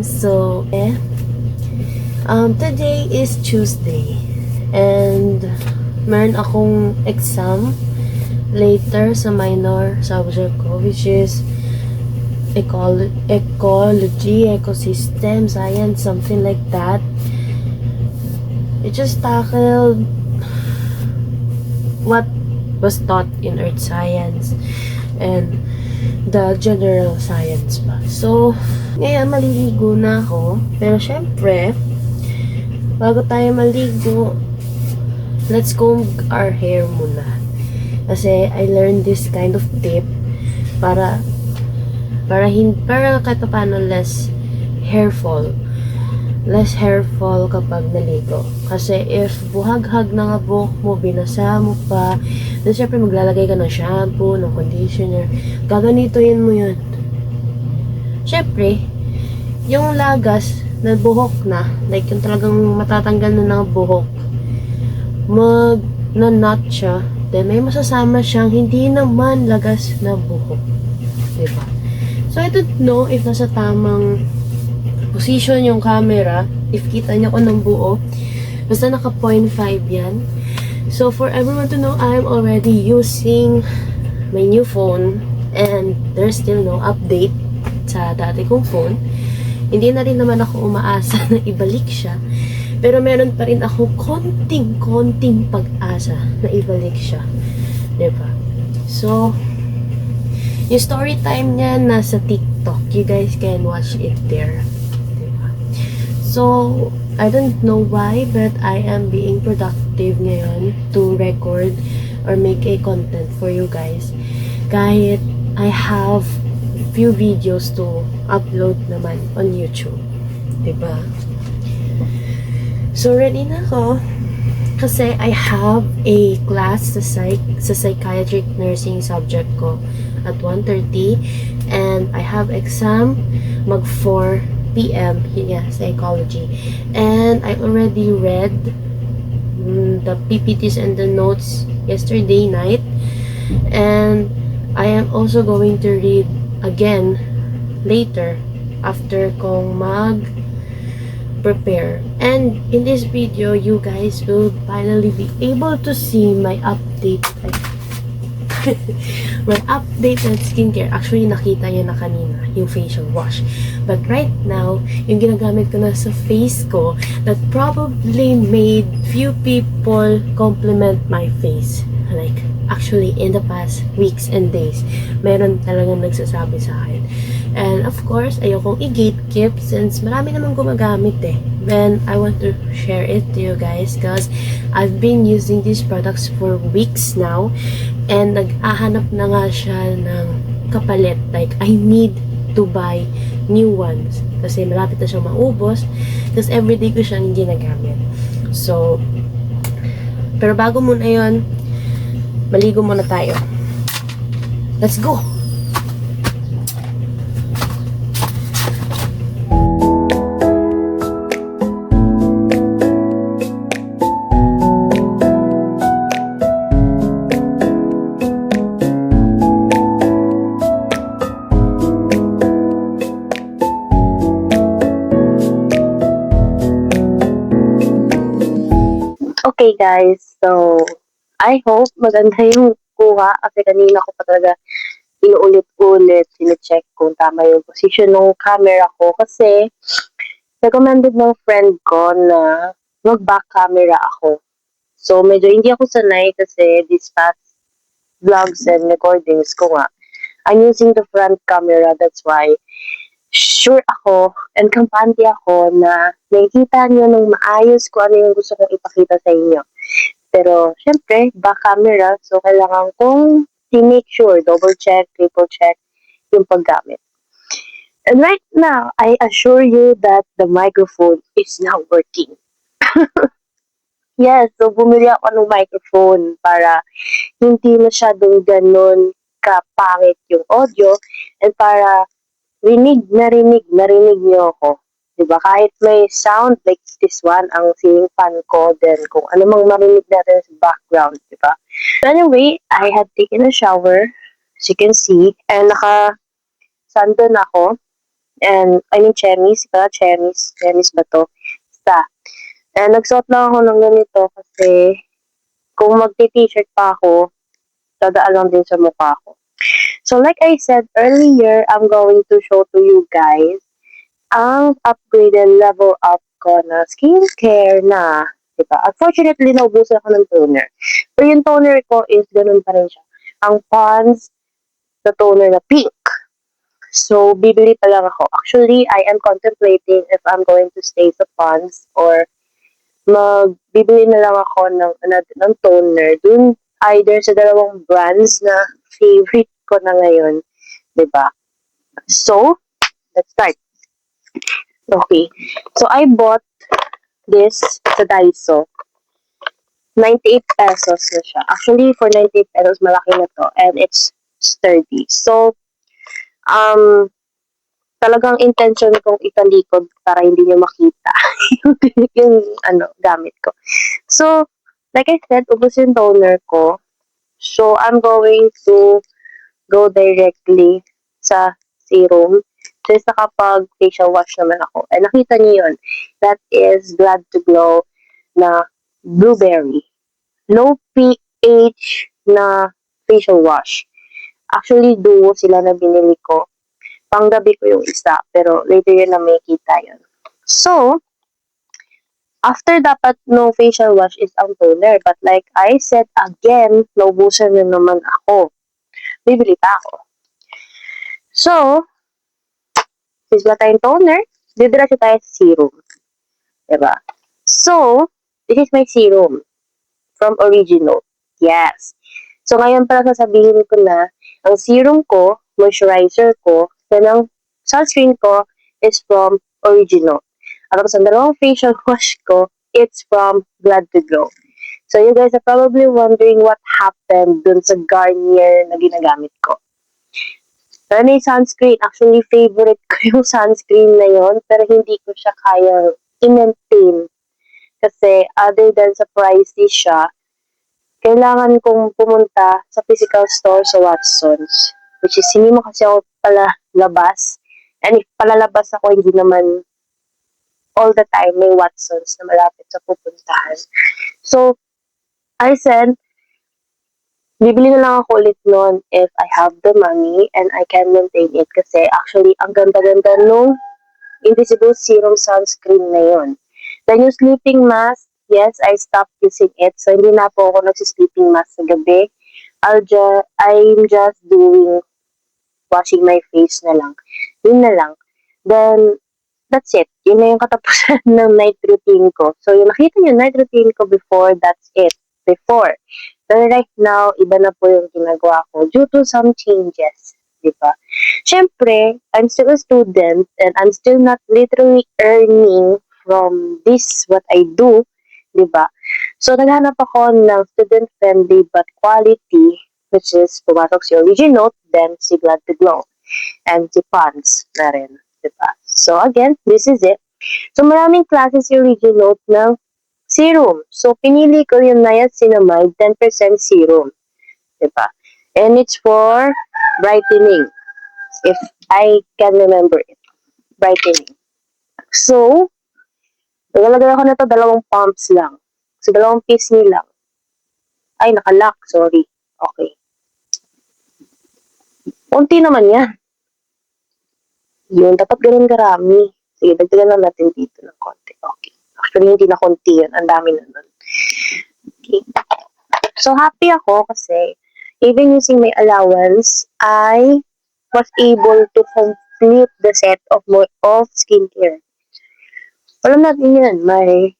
So, today is Tuesday and meron akong exam later sa minor subject ko, which is ecology, ecosystem, science, something like that. It just tackled what was taught in earth science and the general science pa. So, ngayon maliligo na ako. Pero syempre, bago tayo maligo, let's comb our hair muna. Kasi I learned this kind of tip para kahit paano less hair fall kapag naligo. Kasi if buhag-hag na nga buhok mo, binasa mo pa, then syempre maglalagay ka ng shampoo, ng conditioner, gaganituin mo yun. Syempre, yung lagas na buhok na, like yung talagang matatanggal na ng buhok, na-knot siya, then may masasama siyang hindi naman lagas na buhok. Diba? So I don't know if nasa tamang position yung camera, if kita niyo ko ng buo. Basta naka 0.5 yan. So for everyone to know, I'm already using my new phone and there's still no update sa dati kong phone. Hindi na rin naman ako umaasa na ibalik siya. Pero meron pa rin ako konting pag-asa na ibalik siya. Diba? So, yung story time niya nasa TikTok. You guys can watch it there. So, I don't know why, but I am being productive ngayon to record or make a content for you guys. Kahit I have few videos to upload naman on YouTube. Diba? So, ready na ako. Kasi I have a class sa psychiatric nursing subject ko at 1:30. And I have exam mag 4 p.m. Yeah, psychology. And I already read the PPTs and the notes yesterday night. And I am also going to read again later after kong mag-prepare. And in this video, you guys will finally be able to see my update. My updated skincare. Actually, nakita niyo na kanina yung facial wash. But right now, yung ginagamit ko na sa face ko that probably made few people compliment my face. Like, actually, in the past weeks and days, meron talagang nagsasabi sa akin. And of course, ayokong i-gatekeep since marami namang gumagamit eh. Then, I want to share it to you guys because I've been using these products for weeks now. And nag-ahanap na nga siya ng kapalit. Like, I need to buy new ones. Kasi malapit na siyang maubos. Kasi everyday ko siyang ginagamit. So, pero bago muna yun, maligo muna tayo. Let's go! Okay guys, so I hope maganda yung kuha kasi kanina ko pa talaga inuulit-ulit, sine-check kung tama yung position ng camera ko kasi recommended ng friend ko na mag-back camera ako. So medyo hindi ako sanay kasi this past vlogs and recordings ko nga, I'm using the front camera, that's why sure ako and kampante ako na nakikita nyo ng maayos kung ano yung gusto kong ipakita sa inyo. Pero, syempre, back camera, so kailangan kong make sure, double check, triple check yung paggamit. And right now, I assure you that the microphone is now working. Yes, so bumili ako ng microphone para hindi masyadong ganun kapangit yung audio and para narinig niyo ako. Diba? Kahit may sound like this one, ang ceiling fan ko, then kung ano mang marinig natin sa background, diba? So anyway, I had taken a shower, as you can see, and naka-sunburn ako. And, I mean, chemis ba? Chemis ba to? Basta. And, nagsuot lang ako ng ganito kasi kung magti-t-shirt pa ako, dadaan lang din sa mukha ko. So, like I said earlier, I'm going to show to you guys ang upgraded level up ko na skincare na, diba? Unfortunately, naubusan ako ng toner. Pero yung toner ko is ganun pa rin siya. Ang Pond's na toner na pink. So, bibili pa lang ako. Actually, I am contemplating if I'm going to stay sa Pond's or magbibili na lang ako ng toner dun either sa dalawang brands na favorite ko na ngayon. Diba? So, let's start. Okay. So, I bought this sa Daiso. 98 pesos na siya. Actually, for 98 pesos, malaki na to. And it's sturdy. So, um, talagang intention kong italikod para hindi nyo makita yung gamit ko. So, like I said, ubos yung toner ko. So, I'm going to go directly sa serum. Since nakapag-facial wash naman ako. And nakita niyo yun. That is Glad to Glow na blueberry. Low pH na facial wash. Actually, duo sila na binili ko. Panggabi ko yung isa. Pero later yun na may kita yun. So, after dapat no facial wash is ang toner. But like I said again, naubusan na naman ako. Bibili pa ako. So, since wala tayong toner, didiretso tayo sa serum. Diba? So, this is my serum from Original. Yes. So, ngayon pala sasabihin ko na, ang serum ko, moisturizer ko, then ang sunscreen ko is from Original. At tapos ang dalawang facial wash ko, it's from Glad to Glow. So, you guys are probably wondering what happened dun sa Garnier na ginagamit ko. Pero may sunscreen. Actually, favorite ko yung sunscreen na yon, pero hindi ko siya kayang i-maintain. Kasi other than sa pricey siya, kailangan kong pumunta sa physical store sa Watson's. Which is, hindi mo kasi ako palalabas. And if palalabas ako, hindi naman all the time may Watson's na malapit sa pupuntahan. So, I said, bibili na lang ako ulit nun if I have the money and I can maintain it kasi actually ang ganda-ganda nung Invisible Serum Sunscreen na yun. Then yung sleeping mask, yes, I stopped using it. So hindi na po ako nagsisleeping mask sa gabi. I'm just doing washing my face na lang. Yun na lang. Then, that's it. Yun na yung katapusan ng night routine ko. So, yung nakita nyo, night routine ko before, that's it. Before. But right now, iba na po yung ginagawa ko due to some changes. Diba? Siyempre, I'm still a student and I'm still not literally earning from this, what I do. Diba? So, naghanap ako ng student-friendly but quality, which is pumasok si Original, then si Glad to Glow, and si Pond's na rin. Diba? So, again, this is it. So, maraming classes si Original ng serum. So, pinili ko yung niacinamide 10% serum. Diba? And it's for brightening. If I can remember it. Brightening. So, nagalagay ako na to 2 pumps lang. So, 2 piece lang. Ay, nakalock. Sorry. Okay. Unti naman yan. Yun, dapat ganun karami. Sige, dagdagan lang natin dito ng konti. Okay. Actually, hindi na konti yun. Ang dami na nun. Okay. So, happy ako kasi even using my allowance, I was able to complete the set of skincare. Alam natin yan. May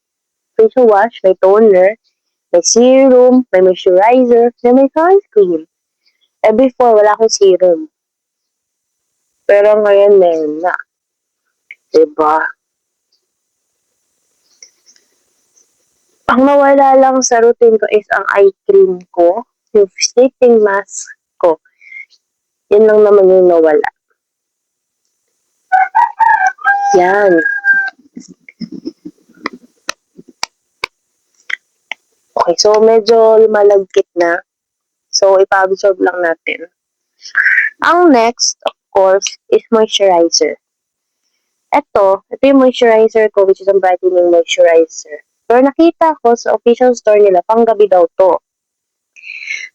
facial wash, may toner, may serum, may moisturizer, may sunscreen. Before, wala akong serum. Pero ngayon, meron na. Diba? Ang nawala lang sa routine ko is ang eye cream ko, yung sleeping mask ko. Yan lang naman yung nawala. Yan. Okay, so medyo lumalagkit na. So, ipa-absorb lang natin. Ang next, of course, is moisturizer. ito yung moisturizer ko, which is ang brightening moisturizer. Pero nakita ko sa official store nila, panggabi daw to.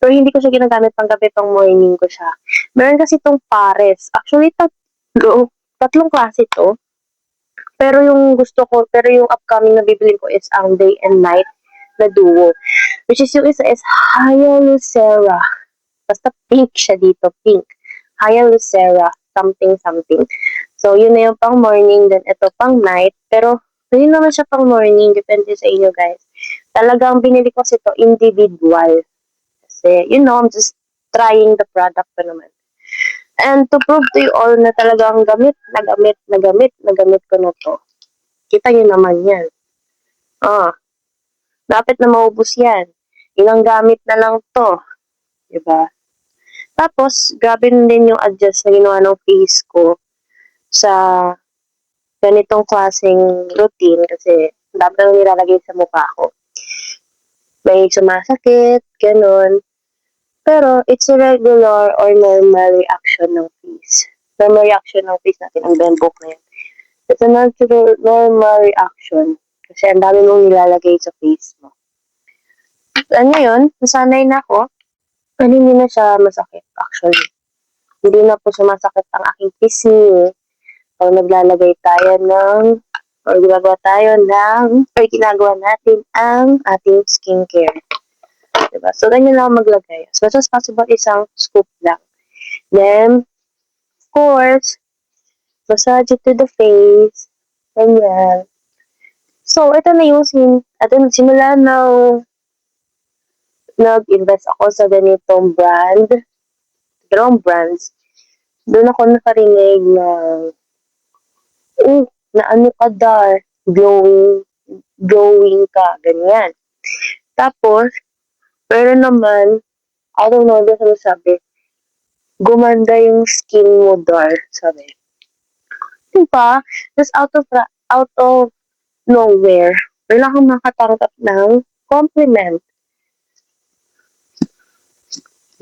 Pero hindi ko siya ginagamit panggabi, pang morning ko siya. Meron kasi itong pares. Actually, tatlong klase to. Pero yung upcoming na bibili ko is ang day and night na duo. Which is yung isa is Hyalucera. Basta pink siya dito, pink. Hyalucera, something, something. So, yun na yung pang morning, then ito pang night. Pero, hindi naman siya pang morning, depende sa inyo guys. Talagang binili ko ito individual. Kasi, I'm just trying the product pa naman. And to prove to you all na talagang gamit ko na to. Kita nyo naman yan. Dapat na maubos yan. Ilang gamit na lang to. Diba? Tapos, grabe din yung adjust na ginawa ng face ko sa ganitong klaseng routine kasi dapat lang nilalagay sa mukha ko. May sumasakit, ganun. Pero, it's a regular or normal reaction ng face. Normal reaction ng face natin, ang bembok na yan. It's a normal reaction. Kasi ang dami mong nilalagay sa face mo. Ano yun? Nasanay na ako. Hindi na siya masakit, actually. Hindi na po sumasakit ang aking pisngi. Pag naglalagay tayo or ginagawa natin ang ating skincare. Diba? So, ganyan lang maglagay. As much as possible, isang scoop lang. Then, of course, massage it to the face. Ganyan. So, ito na yung simula na nag-invest ako sa ganitong brand. Dalawang brands. Doon ako nakarinig na ano ka dar, glowing ka, ganyan. Tapos, pero naman, I don't know, doon sabi, gumanda yung skin mo dar, sabi. Diba? Just out of nowhere, wala kang makatanggap ng compliment.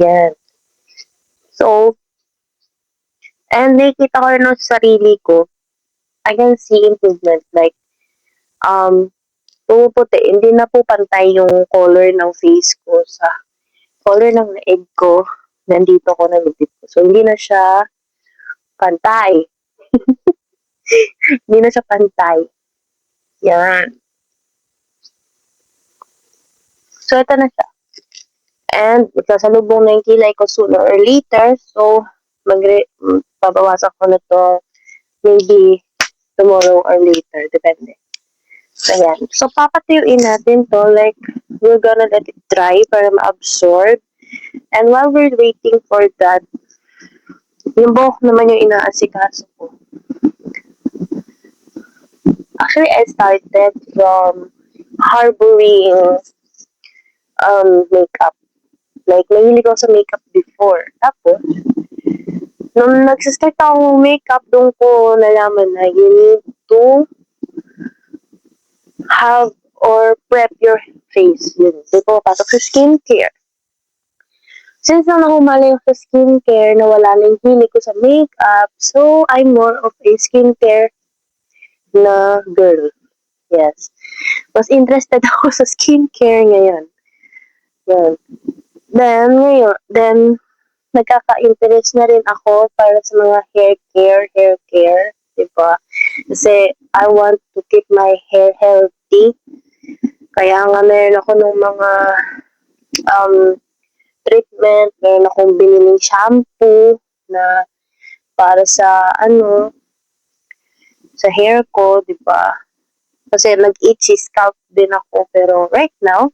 Yan. So, and nakikita ko rin sa sarili ko, I can see improvement. Like, pumuputi. Hindi na po pantay yung color ng face ko sa color ng leeg ko. Nandito ko na lupit ko. So, hindi na siya pantay. Hindi na siya pantay. Yan. So, ito na siya. And, magsasalubong na yung kilay ko sooner or later. So, pabawasan ko na to maybe tomorrow or later. Depende. Ayan. So, papatuyuin natin to. Like, we're gonna let it dry para ma-absorb. And while we're waiting for that, yung buhok naman yung inaasikaso ko. Actually, I started from harboring makeup. Like, mahilig ako sa makeup before. Tapos, nung nagsistart akong makeup, doon ko nalaman na you need to have or prep your face. Yun. Doon ko pasok sa skincare. Since nang nakumala yung sa skincare, nawala na yung hilig ko sa makeup, so I'm more of a skincare na girl. Yes. Mas interested ako sa skincare ngayon. Yan. Then, nagkaka-interest na rin ako para sa mga hair care, diba? Kasi, I want to keep my hair healthy. Kaya nga, meron ako ng mga, treatment, meron akong biniling shampoo na para sa, sa hair ko, diba? Kasi nag-itchy scalp din ako, pero right now,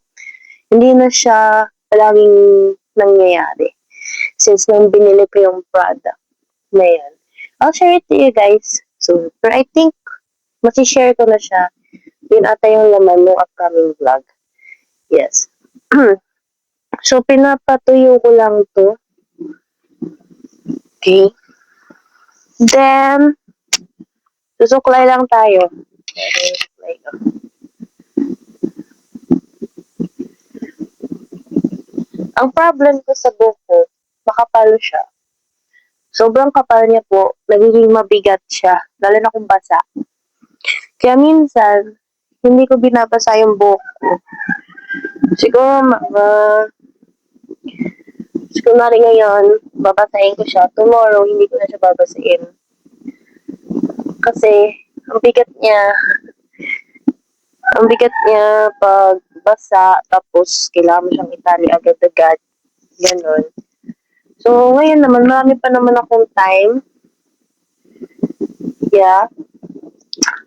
hindi na siya palaging nangyayari. Since nung binili ko yung product na yan. I'll share it to you guys soon. Pero I think, masishare ko na siya. Yun ata yung laman ng upcoming vlog. Yes. So, pinapatuyo ko lang to. Okay. Then, susuklay lang tayo. Susuklay lang. Ang problem ko sa buhok, makapal siya. Sobrang kapal niya po, nagiging mabigat siya. lalo na kung basa. Kaya minsan, hindi ko binabasa yung buhok ko. Siguro, kunwari ngayon, babasahin ko siya. Tomorrow, hindi ko na siya babasahin. Kasi, ang bigat niya, pag basa, tapos kailangan mo siyang itali agad-agad. Ganon. So, ngayon naman, marami pa naman akong time. Yeah.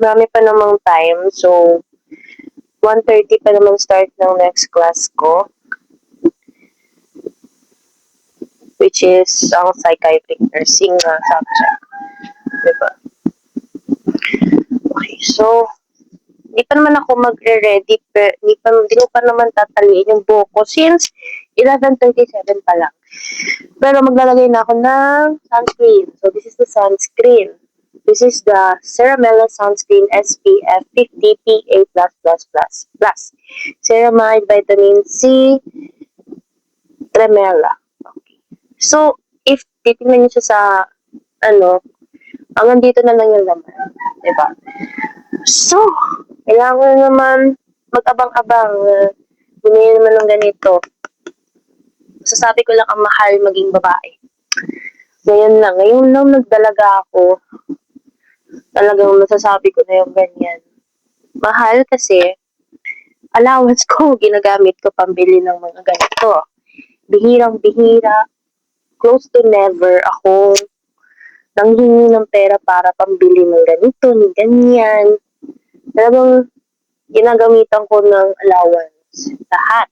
Marami pa namang time. So, 1:30 pa naman start ng next class ko. Which is ang psychiatric nursing subject. Diba? Okay, so, hindi pa naman ako magre-ready, hindi ko pa naman tataliin yung buhok ko since 11:37 pa lang. Pero maglalagay na ako ng sunscreen. So, this is the sunscreen. This is the Ceramela Sunscreen SPF 50 PA++++. Ceramide Vitamin C Tremella. Okay. So, if titingnan niyo siya sa, hanggang dito na lang yung laman. Diba? So, kailangan naman mag-abang-abang. Bumili naman ng ganito. Sasabi ko lang ang mahal maging babae. Ngayon lang nagdalaga ako. Talagang masasabi ko na yung ganyan. Mahal kasi allowance ko, ginagamit ko pambili ng mga ganito. Bihirang-bihira, close to never ako nanghingi ng pera para pambili ng ganito, ng ganyan. Talagang ginagamitan ko ng allowance. Lahat.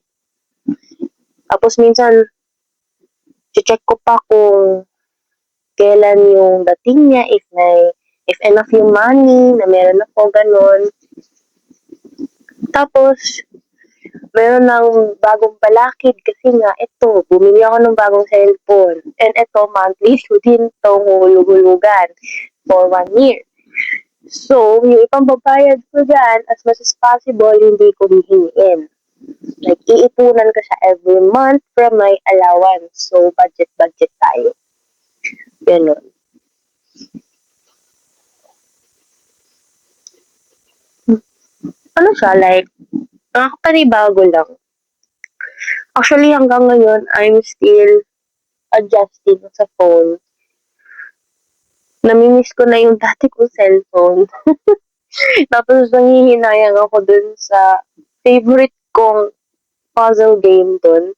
Tapos minsan, check ko pa kung kailan yung dating niya, if enough yung money, na meron ako, ganon. Tapos, meron ng bagong balakid kasi nga, bumili ako ng bagong cellphone. And monthly ko din itong hulug-hulugan for 1 year. So, yung ibang babayad ko dyan, as much as possible, hindi ko hihingin. Like, iipunan ko siya every month from my allowance. So, budget tayo. Ganon. Ano siya, like, nakakapanibago lang. Actually, hanggang ngayon, I'm still adjusting sa phone. Namimiss ko na yung dati kong cellphone. Tapos, nangihinayang ako dun sa favorite kong puzzle game dun.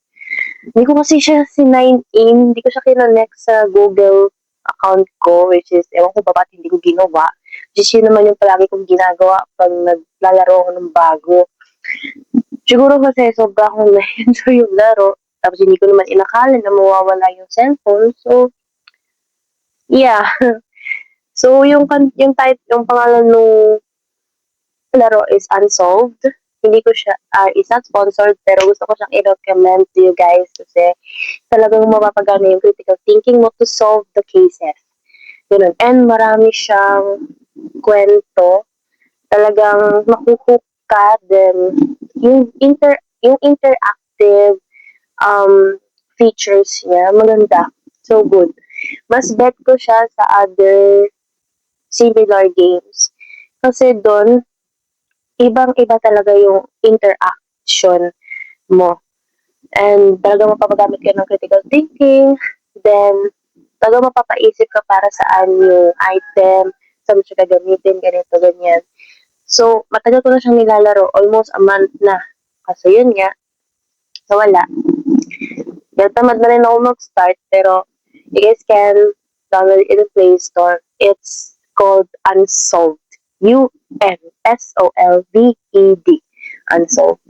Hindi ko kasi siya sinign in. Hindi ko siya kinonek sa Google account ko, which is, ewan ko ba ba't hindi ko ginawa. Just yun naman yung palagi kong ginagawa pag naglalaro ako ng bago. Siguro kasi sobra akong na-enjoy yung laro. Tapos hindi ko naman inakala na mawawala yung cellphone. So, yeah. So, yung pangalan ng laro is Unsolved. Hindi ko siya, it's not sponsored, pero gusto ko siyang i-recommend to you guys kasi talagang mapapagana yung critical thinking mo to solve the cases. Ganun. And marami siyang kwento. Talagang makuhook ka, then yung interactive features niya, maganda. So good. Mas bet ko siya sa other similar games. Kasi doon, ibang-iba talaga yung interaction mo. And talagang mapapagamit ka ng critical thinking. Then, talagang mapapaisip ka para saan yung item, saan mo siya gagamitin, ganito, ganyan. So, matagal ko na siyang nilalaro. Almost a month na. Kasi yun nga, nawala. Kaya tamad na rin ako mag-start, pero you guys can download it in the Play Store. It's called Unsolved. UNSOLVED. Unsolved.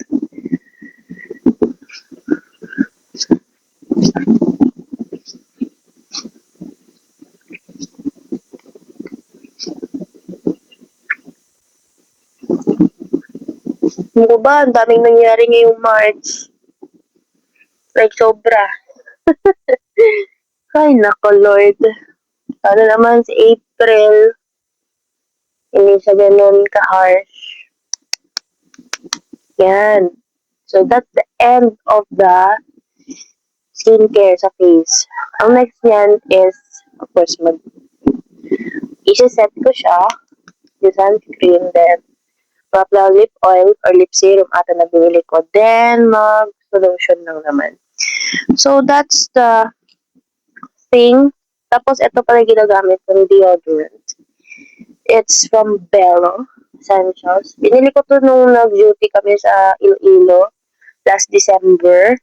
Ano ba? Ang daming nangyari ngayong March. Like, sobra. Ay, nako, Lord. Sana naman si April, hindi siya ganun ka-harsh. Yan. So, that's the end of the skincare sa face. Ang next niyan is, of course, Isa-set ko siya, yung sunscreen, then papla lip oil or lip serum ata na binili ko. Then, mag-solution lang naman. So, that's the thing. Tapos, ito pala ginagamit kong deodorant. It's from Bello Essentials. Binili ko to nung nag-duty kami sa Iloilo last December.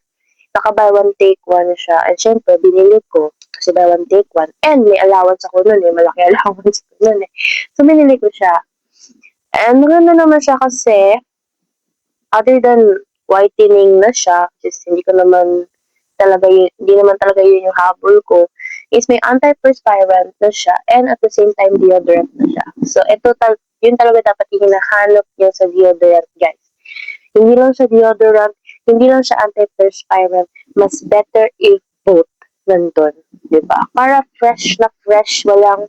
Naka-buy one take one siya. And syempre, binili ko kasi buy one take one. And may allowance ako nun eh. Malaki allowance ko nun eh. So, binili ko siya. And maganda naman siya kasi other than whitening na siya, just hindi ko naman talaga yun, hindi naman talaga yun yung habol ko, is may antiperspirant na siya and at the same time deodorant na siya. So, yun talaga dapat yung hinahanap niyo sa deodorant, guys. Hindi lang siya deodorant, hindi lang siya antiperspirant, mas better if both nandun, di ba? Para fresh na fresh, walang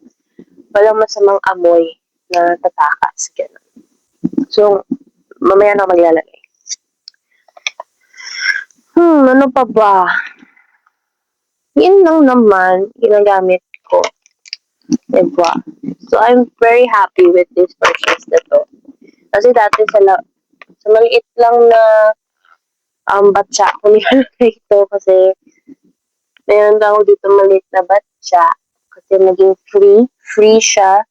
masamang amoy na tatakas. Ganun. So, mamaya na maglalagay. Ano pa ba? Yun lang naman, ginagamit ko. Diba? So, I'm very happy with this purchase na to. Kasi dati sa maliit lang na batya, ko nilalagay ito kasi meron daw dito maliit na batya kasi naging free. Free siya.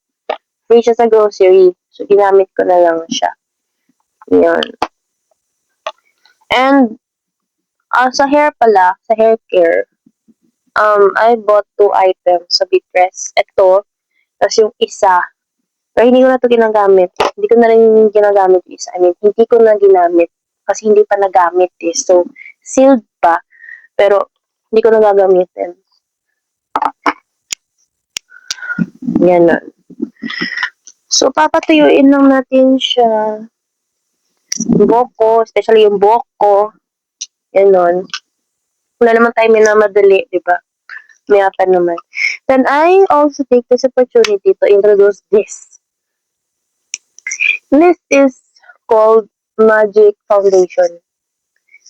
Free siya sa grocery. So, ginamit ko na lang siya. Yun. And, sa hair pala, sa hair care, I bought 2 items sa Bitress. Ito, tapos yung isa, pero hindi ko na ito ginagamit. Hindi ko na rin ginagamit yung isa. I mean, hindi ko na ginamit kasi hindi pa nagamit eh. So, sealed pa, pero hindi ko na gagamitin. Yan. So, papatuyuin lang natin siya. Buhok, especially yung buhok ko. Yan. Wala naman tayo minamadali, di ba? Maya pa naman. Then, I also take this opportunity to introduce this. This is called Magic Foundation.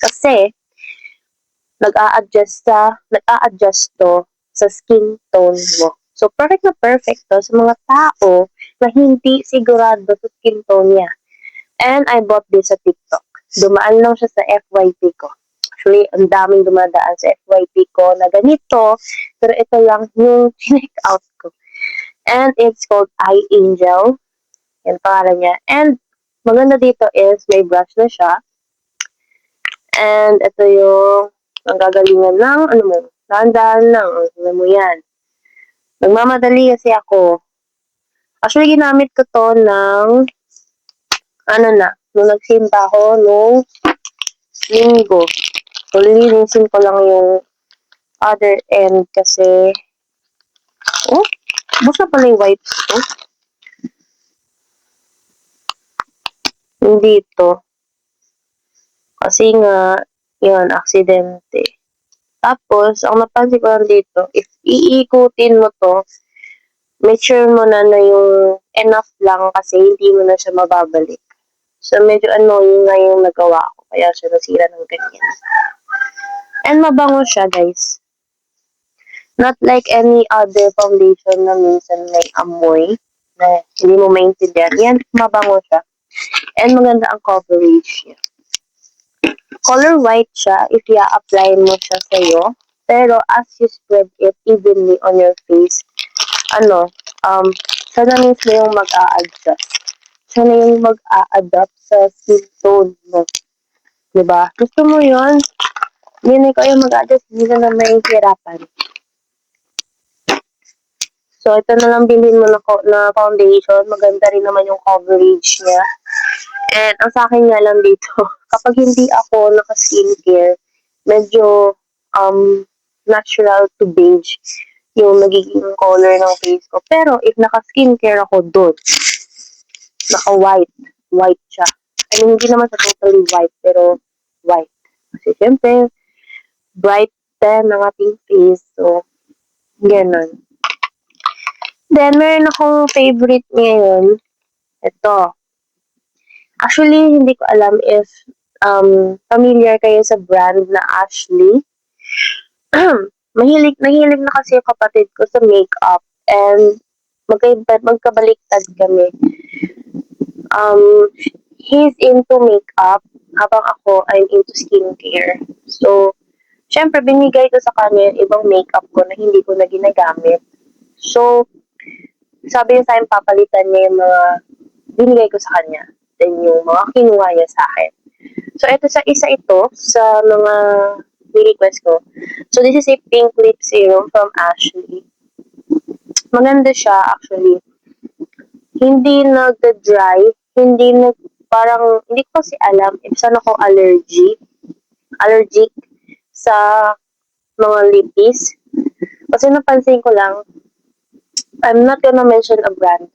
Kasi, nag-a-adjust to sa skin tone mo. So, perfect na perfect to sa mga tao na hindi sigurado sa skin tone niya. And I bought this sa TikTok. Dumaan lang siya sa FYP ko. Actually, ang daming dumadaan sa FYP ko na ganito. Pero ito lang yung check out ko. And it's called Eye Angel. Yan pangalan niya. And maganda dito is may brush na siya. And ito yung ang gagalingan ng dahan-dahan lang. Ano mo yan. Nagmamadali kasi ako. Actually, ginamit ko to ng nung nagsimba ako nung linggo. So, lilinisin ko lang yung other end kasi busa pala yung wipes ko. Hindi ito. Kasi nga, yun, aksidente. Tapos, ang napansin ko lang dito, if iikutin mo to, make sure mo na yung enough lang kasi hindi mo na siya mababalik. So, medyo annoying nga yung nagawa ko. Kaya siya nasira ng ganyan. And mabango siya, guys. Not like any other foundation na minsan may amoy na hindi mo maintindihan. Yan, mabango siya. And maganda ang coverage niya. Color white siya if i-apply mo siya sa'yo. Pero as you spread it evenly on your face, siya na mismo yung mag-a-adjust. Siya na yung mag-a-adapt sa skin tone mo. Diba? Gusto mo yun? Hindi na ikaw yung mag-a-adjust. Hindi na may hirapan. So, ito na lang bilhin mo na foundation. Maganda rin naman yung coverage niya. And ang sa akin nga lang dito, kapag hindi ako naka-skincare, medyo natural to beige yung nagiging color ng face ko. Pero if naka-skincare ako doon, white siya. I mean, hindi naman sa totally white, pero white. Kasi syempre, bright din ang ating face. So, ganun. Then, meron akong favorite ngayon. Ito. Actually, hindi ko alam if familiar kayo sa brand na Ashley. Nahilig na kasi yung kapatid ko sa makeup. And magkabaliktad kami. He's into makeup, habang ako, I'm into skincare. So, syempre, binigay ko sa kanya yung ibang makeup ko na hindi ko na ginagamit. So, sabi niya sa akin, papalitan niya yung mga binigay ko sa kanya. Then, yung mga kinuha niya sa akin. So, ito sa mga ni-request ko. So, this is a pink lip serum from Ashley. Maganda siya, actually. Hindi nag-dry, hindi ko kasi alam if saan ako allergic sa mga lippies. Kasi napansin ko lang, I'm not gonna mention a brand.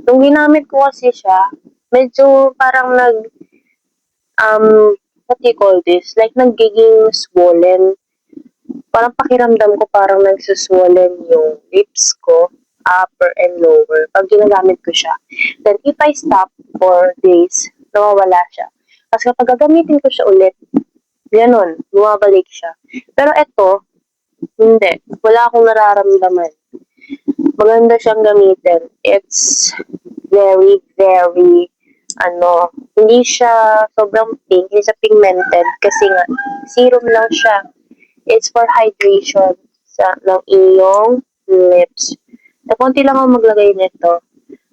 Nung ginamit ko kasi siya, medyo parang what do you call this? Like, nagiging swollen. Parang pakiramdam ko parang nagsuswollen yung lips ko, upper and lower, pag ginagamit ko siya. Then, if I stop for days, nawawala siya. Kasi kapag gagamitin ko siya ulit, ganun, bumabalik siya. Pero ito, hindi. Wala akong nararamdaman. Maganda siyang gamitin. It's very, very, hindi siya sobrang pink, hindi siya pigmented, kasi nga, serum lang siya. It's for hydration ng iyong lips. Na konti lang ako maglagay nito.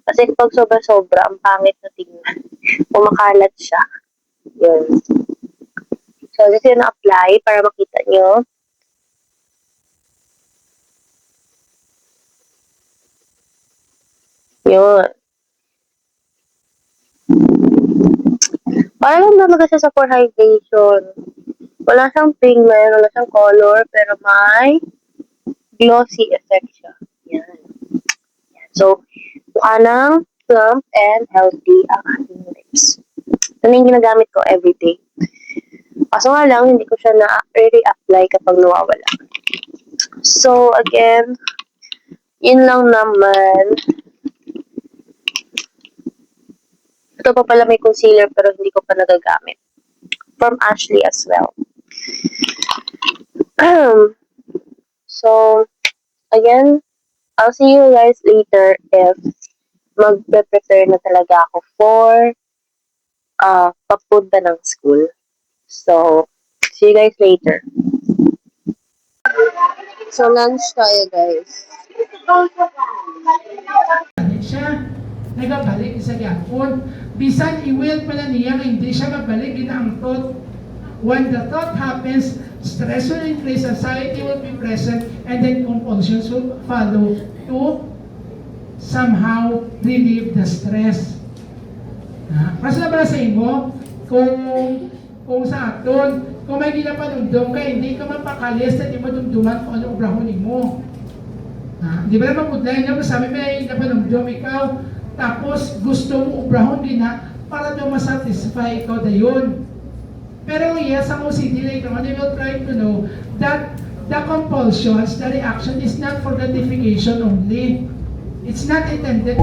Kasi pag sobra-sobra, ang pangit na tingnan. Kumakalat siya. Yun. So, this yun na-apply para makita nyo. Yun. Parang lang talaga siya sa for hydration. Wala siyang pigment, wala siyang color, pero may glossy effect siya. Yan. So, mukha ng plump and healthy ang ating lips. Ito na yung ginagamit ko everyday. Kaso nga lang, hindi ko siya na-re-apply kapag nawawala. So, again, yun lang naman. Ito pa pala may concealer pero hindi ko pa nagagamit. From Ashley as well. So, again, I'll see you guys later if mag-prepare na talaga ako for papunta ng school. So, see you guys later. So, lunch tayo, guys. Siya nagabalik sa gyapon. Bisan i-will pala niya nga hindi siya mabalik ang thought. When the thought happens, stress will increase, anxiety will be present, and then compulsions will follow to somehow relieve the stress. Kasi na pala sa imo, kung sa aton, kung may ginapanumdum ka, hindi ka mapakalis na di mo dumduman kung ano obrahon mo. Di ba naman mudlayan niya, sabi may ginapanumdum ikaw, tapos gusto mo obrahon din na para daw masatisfy ikaw na yun. Pero yes, ang OCD later on, they will try to know that the compulsions, the reaction is not for gratification only. It's not intended.